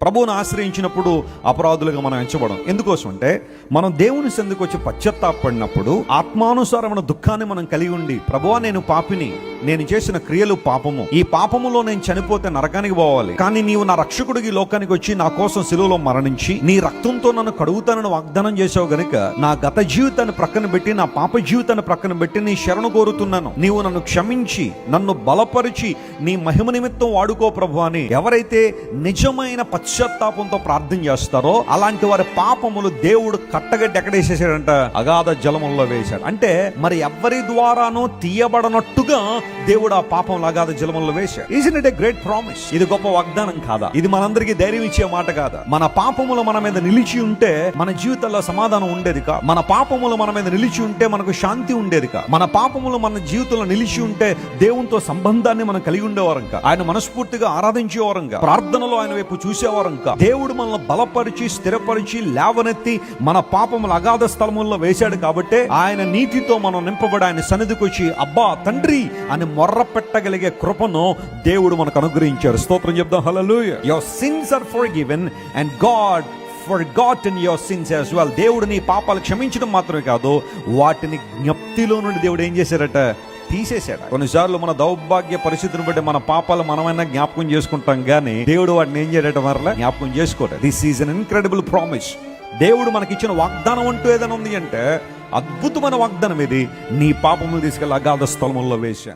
ప్రభువును ఆశ్రయించినప్పుడు అపరాధులుగా మనం ఎంచబడం. ఎందుకోసం అంటే మనం దేవుని సందుకు వచ్చి పశ్చాత్తాపడినప్పుడు ఆత్మానుసారమైన దుఃఖాన్ని మనం కలిగి ఉండి, ప్రభువా నేను పాపిని, నేను చేసిన క్రియలు పాపము, ఈ పాపములో నేను చనిపోతే నరకానికి పోవాలి, కానీ నీవు నా రక్షకుడికి లోకానికి వచ్చి నా కోసం శిలువలో మరణించి నీ రక్తంతో నన్ను కడుగుతానని వాగ్దానం చేసావు గనుక నా గత జీవితాన్ని ప్రక్కన పెట్టి, నా పాప జీవితాన్ని ప్రక్కన పెట్టి నీ శరణు కోరుతున్నాను. నీవు నన్ను క్షమించి నన్ను బలపరిచి నీ మహిమ నిమిత్తం వాడుకో ప్రభు అని ఎవరైతే నిజమైన పశ్చాత్తాపంతో ప్రార్థన చేస్తారో అలాంటి వారి పాపములు దేవుడు కట్టగట్టి ఎక్కడేసేసాడంట, అగాధ జలముల్లో వేశాడు. అంటే మరి ఎవరి ద్వారానో తీయబడనట్టుగా దేవుడు ఆ పాపం అగాధ జలముల్లో వేశాడు. ఈజన్ ఇట్ ఏ గ్రేట్ ప్రామిస్. ఇది గొప్ప వాగ్దానం కాదా? ఇది మనందరికీ ధైర్యం ఇచ్చే మాట కాదా? మన పాపములు మన మీద నిలిచి ఉంటే మన జీవితంలో సమాధానం ఉండేది కా. మన పాపములు మన మీద నిలిచి ఉంటే మనకు శాంతి ఉండేది కా. మన పాపములు మన జీవితంలో నిలిచి ఉంటే దేవునితో సంబంధాన్ని మనం కలిగి ఉండేవారంక, ఆయన మనస్ఫూర్తిగా ఆరాధించేవారంగా, ప్రార్థనలో ఆయన వైపు చూసేవారంక. దేవుడు మనల్ని బలపరిచి స్థిరపరిచి లేవనెత్తి మన పాపములు అగాధ స్థలముల్లో వేశాడు కాబట్టి ఆయన నీతితో మనం నింపబడి ఆయన సన్నిధికి వచ్చి అబ్బా తండ్రి అని మొర్ర పెట్టగలిగే కృపను దేవుడు మనకు అనుగ్రహించారు. స్తోత్రం చెప్దాం. Hallelujah. Your sins are forgiven and God forgotten your sins as well. దేవుడు నీ పాపాలు క్షమించడం మాత్రమే కాదు, వాటిని జ్ఞప్తిలో నుండి దేవుడు ఏం చేశారట, తీసేశాడు. కొన్నిసార్లు మన దౌర్భాగ్య పరిస్థితిని బట్టి మన పాపాలు మనమైనా జ్ఞాపకం చేసుకుంటాం కానీ దేవుడు వాటిని ఏం చేయడట మరలా జ్ఞాపకం చేసుకోవడం. This is an incredible promise. దేవుడు మనకిచ్చిన వాగ్దానం అంటూ ఏదైనా ఉంది అంటే అద్భుతమైన వాగ్దానం ఇది, నీ పాపములు తీసుకెళ్ళి అగాధ స్థలముల్లో వేశా.